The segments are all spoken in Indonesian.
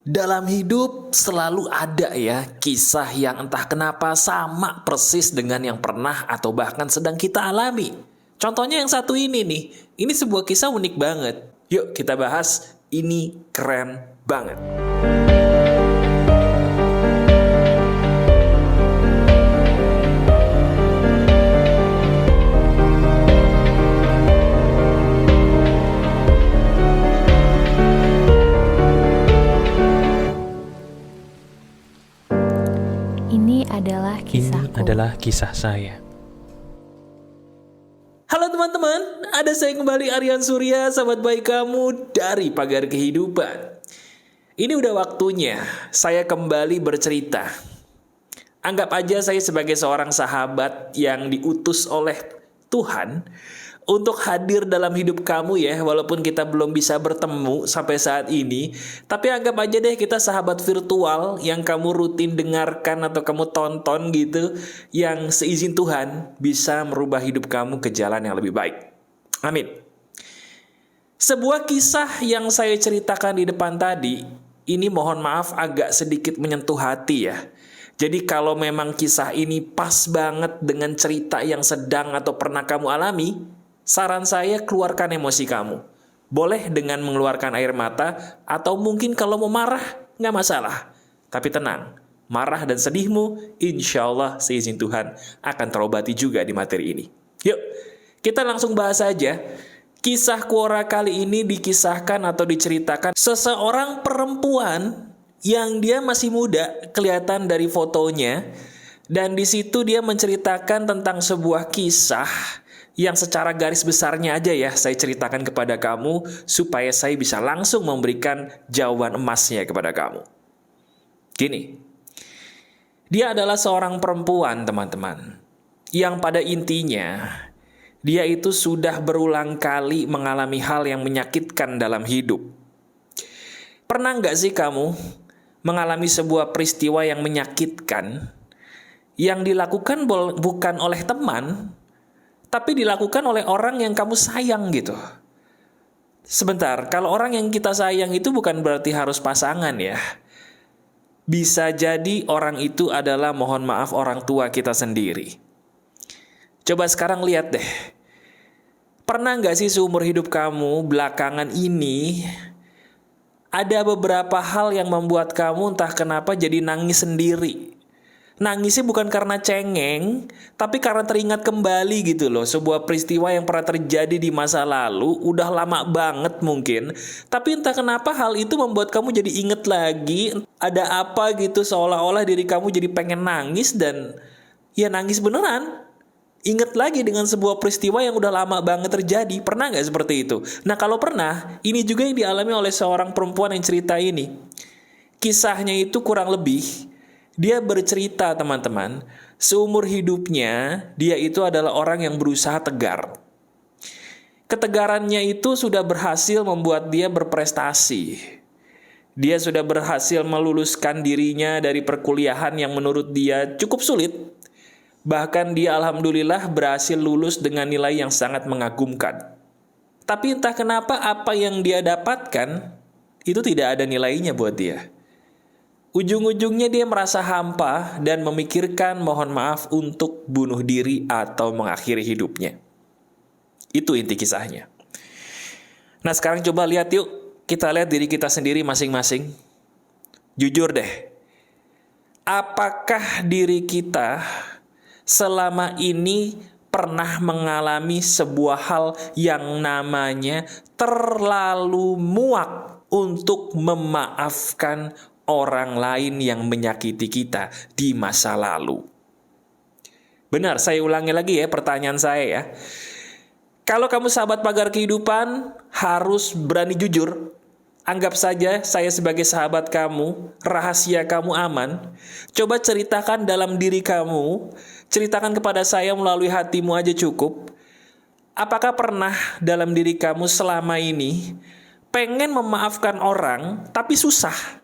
Dalam hidup selalu ada ya kisah yang entah kenapa sama persis dengan yang pernah atau bahkan sedang kita alami. Contohnya yang satu ini nih, ini sebuah kisah unik banget. Yuk kita bahas, ini keren banget. Ini adalah kisahku. Ini adalah kisah saya. Halo teman-teman, ada saya kembali Aryan Surya, sahabat baik kamu dari Pagar Kehidupan. Ini udah waktunya saya kembali bercerita. Anggap aja saya sebagai seorang sahabat yang diutus oleh Tuhan untuk hadir dalam hidup kamu ya, walaupun kita belum bisa bertemu sampai saat ini. Tapi anggap aja deh kita sahabat virtual yang kamu rutin dengarkan atau kamu tonton gitu, yang seizin Tuhan bisa merubah hidup kamu ke jalan yang lebih baik. Amin. Sebuah kisah yang saya ceritakan di depan tadi, ini mohon maaf agak sedikit menyentuh hati ya. Jadi kalau memang kisah ini pas banget dengan cerita yang sedang atau pernah kamu alami, saran saya keluarkan emosi kamu. Boleh dengan mengeluarkan air mata, atau mungkin kalau mau marah, nggak masalah. Tapi tenang, marah dan sedihmu, insya Allah seizin Tuhan akan terobati juga di materi ini. Yuk, kita langsung bahas saja. Kisah Quora kali ini dikisahkan atau diceritakan seseorang perempuan yang dia masih muda, kelihatan dari fotonya, dan di situ dia menceritakan tentang sebuah kisah yang secara garis besarnya aja ya saya ceritakan kepada kamu supaya saya bisa langsung memberikan jawaban emasnya kepada kamu. Gini, dia adalah seorang perempuan teman-teman, yang pada intinya dia itu sudah berulang kali mengalami hal yang menyakitkan dalam hidup. Pernah nggak sih kamu mengalami sebuah peristiwa yang menyakitkan, yang dilakukan bukan oleh teman, tapi dilakukan oleh orang yang kamu sayang gitu. Sebentar, kalau orang yang kita sayang itu bukan berarti harus pasangan ya. Bisa jadi orang itu adalah, mohon maaf, orang tua kita sendiri. Coba sekarang lihat deh. Pernah nggak sih seumur hidup kamu belakangan ini ada beberapa hal yang membuat kamu entah kenapa jadi nangis sendiri? Nangisnya bukan karena cengeng, tapi karena teringat kembali gitu loh. Sebuah peristiwa yang pernah terjadi di masa lalu, udah lama banget mungkin. Tapi entah kenapa hal itu membuat kamu jadi inget lagi, ada apa gitu, seolah-olah diri kamu jadi pengen nangis dan ya nangis beneran. Ingat lagi dengan sebuah peristiwa yang udah lama banget terjadi. Pernah nggak seperti itu? Nah kalau pernah, ini juga yang dialami oleh seorang perempuan yang cerita ini. Kisahnya itu kurang lebih, dia bercerita teman-teman, seumur hidupnya dia itu adalah orang yang berusaha tegar. Ketegarannya itu sudah berhasil membuat dia berprestasi. Dia sudah berhasil meluluskan dirinya dari perkuliahan yang menurut dia cukup sulit. Bahkan dia alhamdulillah berhasil lulus dengan nilai yang sangat mengagumkan. Tapi entah kenapa apa yang dia dapatkan itu tidak ada nilainya buat dia. Ujung-ujungnya dia merasa hampa dan memikirkan, mohon maaf, untuk bunuh diri atau mengakhiri hidupnya. Itu inti kisahnya. Nah sekarang coba lihat yuk, kita lihat diri kita sendiri masing-masing. Jujur deh, apakah diri kita selama ini pernah mengalami sebuah hal yang namanya terlalu muak untuk memaafkan orang lain yang menyakiti kita di masa lalu? Benar, saya ulangi lagi ya pertanyaan saya ya. Kalau kamu sahabat Pagar Kehidupan, harus berani jujur. Anggap saja saya sebagai sahabat kamu, rahasia kamu aman. Coba ceritakan dalam diri kamu, ceritakan kepada saya melalui hatimu aja cukup. Apakah pernah dalam diri kamu selama ini pengen memaafkan orang tapi susah?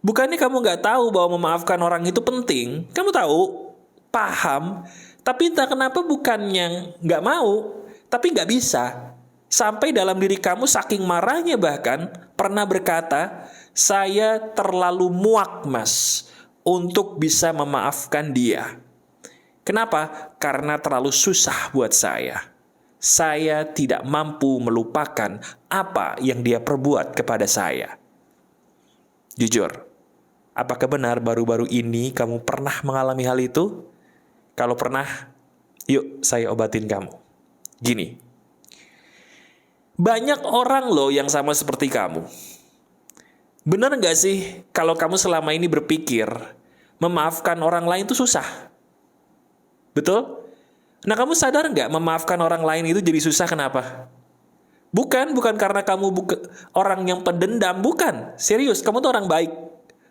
Bukannya kamu gak tahu bahwa memaafkan orang itu penting. Kamu tahu, paham, tapi entah kenapa bukannya gak mau, tapi gak bisa. Sampai dalam diri kamu saking marahnya bahkan pernah berkata, saya terlalu muak mas untuk bisa memaafkan dia. Kenapa? Karena terlalu susah buat saya. Saya tidak mampu melupakan apa yang dia perbuat kepada saya. Jujur, apakah benar baru-baru ini kamu pernah mengalami hal itu? Kalau pernah, yuk saya obatin kamu. Gini, banyak orang loh yang sama seperti kamu. Benar nggak sih kalau kamu selama ini berpikir memaafkan orang lain itu susah? Betul? Nah, kamu sadar nggak memaafkan orang lain itu jadi susah kenapa? Bukan karena kamu orang yang pendendam, bukan. Serius, kamu tuh orang baik.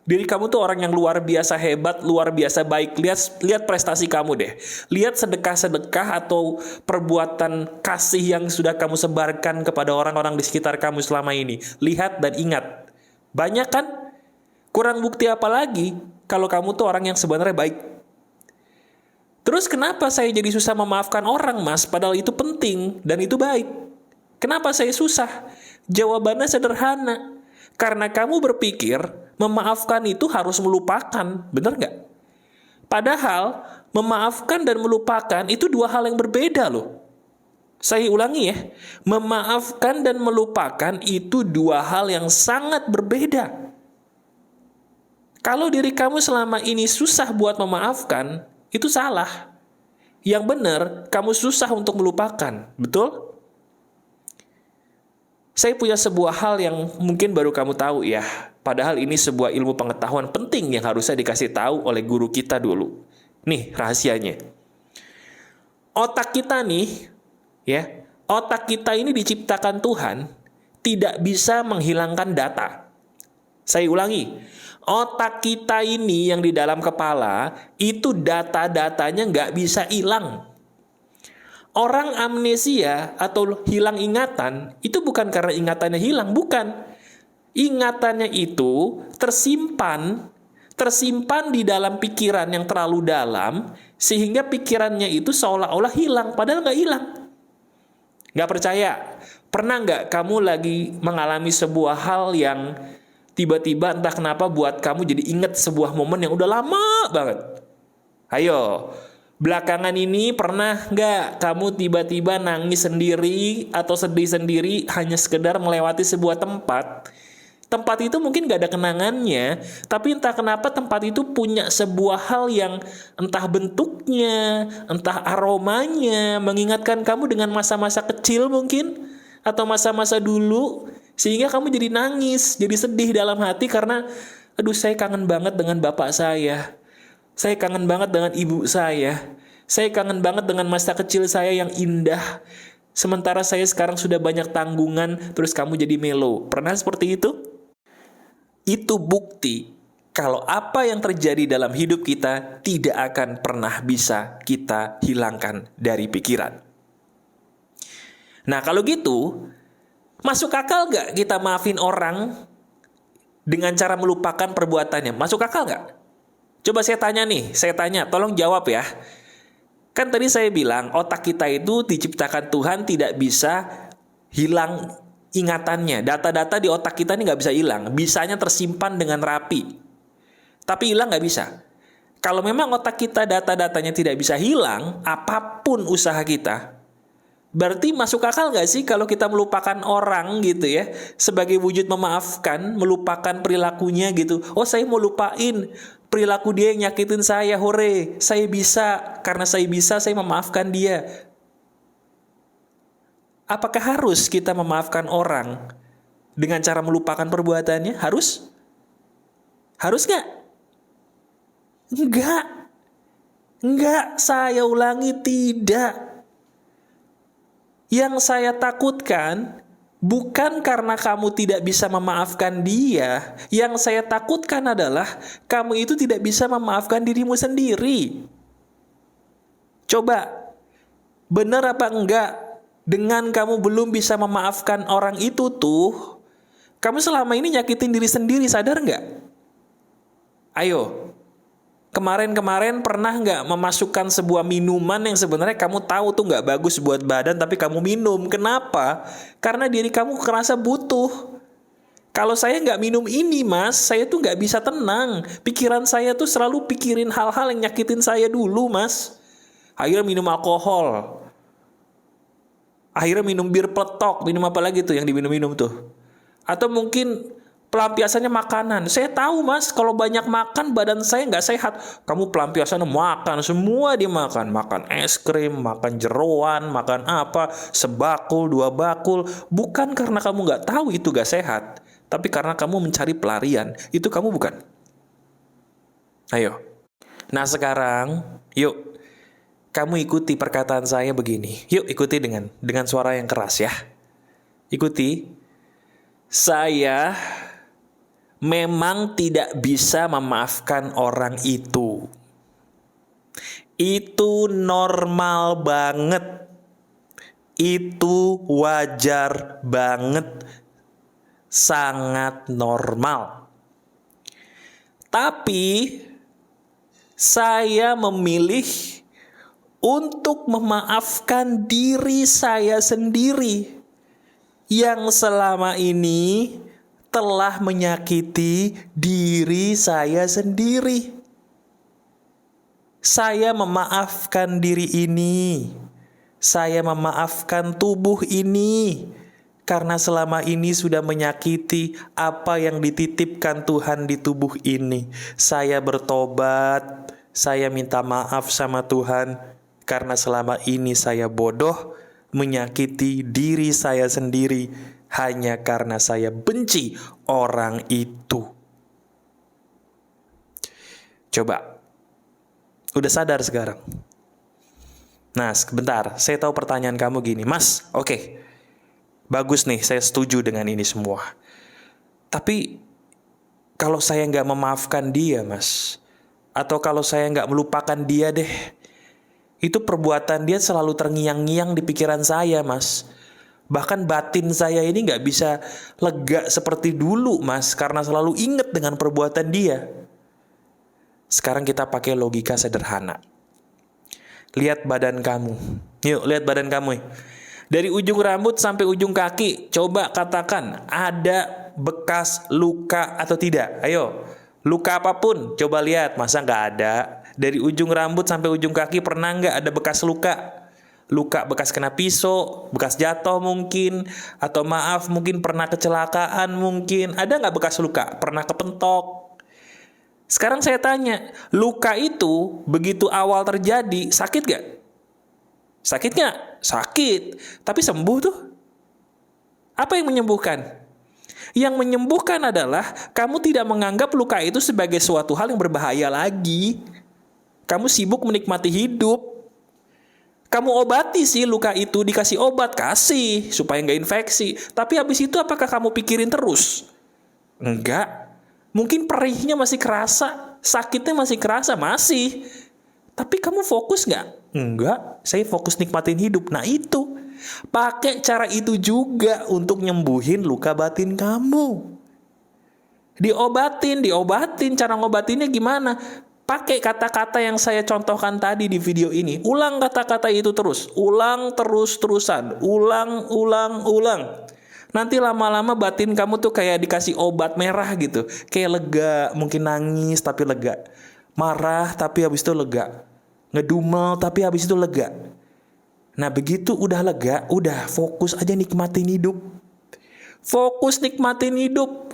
Diri kamu tuh orang yang luar biasa hebat, luar biasa baik. Lihat prestasi kamu deh. Lihat sedekah-sedekah atau perbuatan kasih yang sudah kamu sebarkan kepada orang-orang di sekitar kamu selama ini. Lihat dan ingat. Banyak kan? Kurang bukti apa lagi kalau kamu tuh orang yang sebenarnya baik. Terus kenapa saya jadi susah memaafkan orang, Mas? Padahal itu penting dan itu baik. Kenapa saya susah? Jawabannya sederhana. Karena kamu berpikir memaafkan itu harus melupakan. Benar nggak? Padahal memaafkan dan melupakan itu dua hal yang berbeda loh. Saya ulangi ya. Memaafkan dan melupakan itu dua hal yang sangat berbeda. Kalau diri kamu selama ini susah buat memaafkan, itu salah. Yang benar, kamu susah untuk melupakan. Betul? Saya punya sebuah hal yang mungkin baru kamu tahu ya. Padahal ini sebuah ilmu pengetahuan penting yang harusnya dikasih tahu oleh guru kita dulu. Nih rahasianya. Otak kita nih, ya, otak kita ini diciptakan Tuhan tidak bisa menghilangkan data. Saya ulangi. Otak kita ini yang di dalam kepala, itu data-datanya nggak bisa hilang. Orang amnesia atau hilang ingatan, itu bukan karena ingatannya hilang, bukan. Ingatannya itu tersimpan di dalam pikiran yang terlalu dalam, sehingga pikirannya itu seolah-olah hilang, padahal nggak hilang. Nggak percaya? Pernah nggak kamu lagi mengalami sebuah hal yang tiba-tiba entah kenapa buat kamu jadi ingat sebuah momen yang udah lama banget? Ayo, belakangan ini pernah nggak kamu tiba-tiba nangis sendiri atau sedih sendiri hanya sekedar melewati sebuah tempat? Tempat itu mungkin nggak ada kenangannya, tapi entah kenapa tempat itu punya sebuah hal yang entah bentuknya, entah aromanya, mengingatkan kamu dengan masa-masa kecil mungkin, atau masa-masa dulu, sehingga kamu jadi nangis, jadi sedih dalam hati karena, aduh saya kangen banget dengan bapak saya kangen banget dengan ibu saya kangen banget dengan masa kecil saya yang indah, sementara saya sekarang sudah banyak tanggungan, terus kamu jadi melo. Pernah seperti itu? Itu bukti kalau apa yang terjadi dalam hidup kita tidak akan pernah bisa kita hilangkan dari pikiran. Nah kalau gitu, masuk akal gak kita maafin orang dengan cara melupakan perbuatannya? Masuk akal gak? Coba saya tanya, tolong jawab ya. Kan tadi saya bilang otak kita itu diciptakan Tuhan tidak bisa hilang ingatannya. Data-data di otak kita ini gak bisa hilang. Bisanya tersimpan dengan rapi. Tapi hilang gak bisa. Kalau memang otak kita data-datanya tidak bisa hilang, apapun usaha kita, berarti masuk akal gak sih kalau kita melupakan orang gitu ya, sebagai wujud memaafkan, melupakan perilakunya gitu. Oh saya mau lupain perilaku dia yang nyakitin saya, hore, saya bisa. Karena saya bisa, saya memaafkan dia. Apakah harus kita memaafkan orang dengan cara melupakan perbuatannya? Harus? Harus gak? Enggak, saya ulangi, tidak. Yang saya takutkan bukan karena kamu tidak bisa memaafkan dia. Yang saya takutkan adalah kamu itu tidak bisa memaafkan dirimu sendiri. Coba, benar apa enggak? Dengan kamu belum bisa memaafkan orang itu tuh, kamu selama ini nyakitin diri sendiri, sadar enggak? Ayo, Kemarin-kemarin pernah nggak memasukkan sebuah minuman yang sebenarnya kamu tahu tuh nggak bagus buat badan, tapi kamu minum. Kenapa? Karena diri kamu kerasa butuh. Kalau saya nggak minum ini, Mas, saya tuh nggak bisa tenang. Pikiran saya tuh selalu pikirin hal-hal yang nyakitin saya dulu, Mas. Akhirnya minum alkohol. Akhirnya minum bir peletok. Minum apa lagi tuh yang diminum-minum tuh? Atau mungkin pelampiasannya makanan. Saya tahu, Mas, kalau banyak makan badan saya nggak sehat. Kamu pelampiasannya makan, semua dimakan. Makan es krim, makan jeroan, makan apa, sebakul, 2 bakul. Bukan karena kamu nggak tahu itu nggak sehat, tapi karena kamu mencari pelarian. Itu kamu bukan? Ayo. Nah sekarang, yuk. Kamu ikuti perkataan saya begini. Yuk ikuti dengan suara yang keras ya. Ikuti. Saya memang tidak bisa memaafkan orang itu. Itu normal banget. Itu wajar banget. Sangat normal. Tapi saya memilih untuk memaafkan diri saya sendiri yang selama ini telah menyakiti diri saya sendiri. Saya memaafkan diri ini. Saya memaafkan tubuh ini. Karena selama ini sudah menyakiti apa yang dititipkan Tuhan di tubuh ini. Saya bertobat. Saya minta maaf sama Tuhan. Karena selama ini saya bodoh. Menyakiti diri saya sendiri. Hanya karena saya benci orang itu. Coba. Udah sadar sekarang? Nah, sebentar. Saya tahu pertanyaan kamu gini. Mas, oke. Bagus nih, saya setuju dengan ini semua. Tapi, kalau saya nggak memaafkan dia, Mas. Atau kalau saya nggak melupakan dia deh. Itu perbuatan dia selalu terngiang-ngiang di pikiran saya, Mas. Bahkan batin saya ini gak bisa lega seperti dulu, Mas. Karena selalu ingat dengan perbuatan dia. Sekarang kita pakai logika sederhana. Lihat badan kamu. Yuk, lihat badan kamu. Dari ujung rambut sampai ujung kaki. Coba katakan, ada bekas luka atau tidak? Ayo, luka apapun. Coba lihat, masa gak ada? Dari ujung rambut sampai ujung kaki pernah gak ada bekas luka? Luka bekas kena pisau, bekas jatuh mungkin, atau maaf mungkin pernah kecelakaan mungkin. Ada nggak bekas luka? Pernah kepentok. Sekarang saya tanya, luka itu begitu awal terjadi sakit gak? Sakit gak? Sakit. Tapi sembuh tuh. Apa yang menyembuhkan? Yang menyembuhkan adalah kamu tidak menganggap luka itu sebagai suatu hal yang berbahaya lagi. Kamu sibuk menikmati hidup. Kamu obati sih luka itu, dikasih obat, kasih supaya nggak infeksi. Tapi habis itu apakah kamu pikirin terus? Enggak. Mungkin perihnya masih kerasa, sakitnya masih kerasa, masih. Tapi kamu fokus nggak? Enggak, saya fokus nikmatin hidup. Nah itu, pakai cara itu juga untuk nyembuhin luka batin kamu. Diobatin. Cara ngobatinnya gimana? Pakai kata-kata yang saya contohkan tadi di video ini. Ulang kata-kata itu terus. Ulang terus-terusan. Ulang. Nanti lama-lama batin kamu tuh kayak dikasih obat merah gitu. Kayak lega, mungkin nangis tapi lega. Marah tapi habis itu lega. Ngedumel tapi habis itu lega. Nah begitu udah lega, udah fokus aja nikmatin hidup. Fokus nikmatin hidup.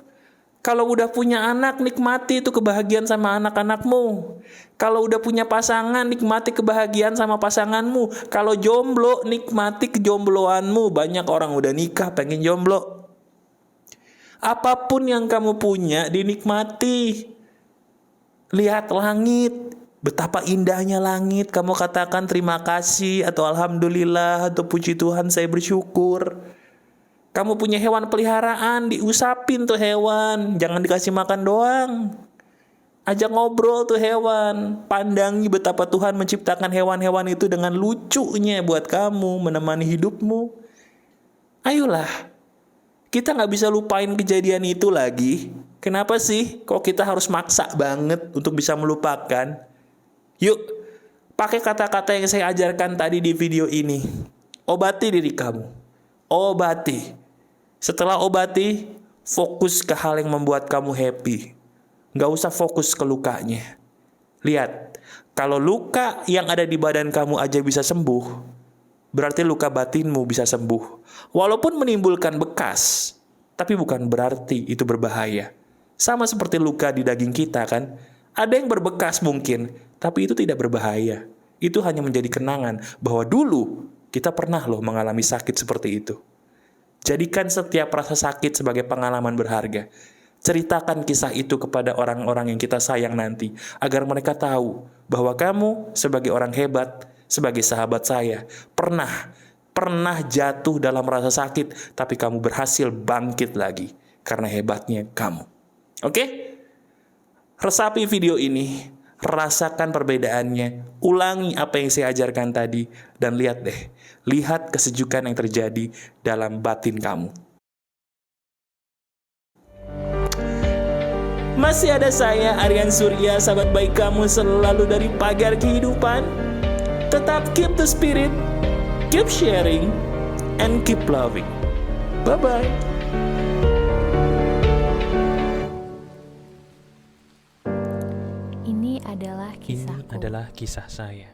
Kalau udah punya anak, nikmati itu kebahagiaan sama anak-anakmu. Kalau udah punya pasangan, nikmati kebahagiaan sama pasanganmu. Kalau jomblo, nikmati kejombloanmu. Banyak orang udah nikah, pengen jomblo. Apapun yang kamu punya, dinikmati. Lihat langit. Betapa indahnya langit. Kamu katakan terima kasih, atau alhamdulillah, atau puji Tuhan, saya bersyukur. Kamu punya hewan peliharaan, diusapin tuh hewan. Jangan dikasih makan doang. Ajak ngobrol tuh hewan. Pandangi betapa Tuhan menciptakan hewan-hewan itu dengan lucunya buat kamu, menemani hidupmu. Ayolah. Kita gak bisa lupain kejadian itu lagi. Kenapa sih? Kok kita harus maksa banget untuk bisa melupakan? Yuk, pakai kata-kata yang saya ajarkan tadi di video ini. Obati diri kamu. Obati. Setelah obati, fokus ke hal yang membuat kamu happy. Nggak usah fokus ke lukanya. Lihat, kalau luka yang ada di badan kamu aja bisa sembuh, berarti luka batinmu bisa sembuh. Walaupun menimbulkan bekas, tapi bukan berarti itu berbahaya. Sama seperti luka di daging kita kan. Ada yang berbekas mungkin, tapi itu tidak berbahaya. Itu hanya menjadi kenangan bahwa dulu kita pernah loh mengalami sakit seperti itu. Jadikan setiap rasa sakit sebagai pengalaman berharga. Ceritakan kisah itu kepada orang-orang yang kita sayang nanti, agar mereka tahu bahwa kamu sebagai orang hebat, sebagai sahabat saya, pernah jatuh dalam rasa sakit, tapi kamu berhasil bangkit lagi, karena hebatnya kamu. Oke? Resapi video ini, rasakan perbedaannya, ulangi apa yang saya ajarkan tadi, dan lihat kesejukan yang terjadi dalam batin kamu. Masih ada saya, Aryan Surya, sahabat baik kamu selalu dari Pagar Kehidupan. Tetap keep the spirit, keep sharing, and keep loving. Bye-bye. Ini adalah kisahku. Ini adalah kisah saya.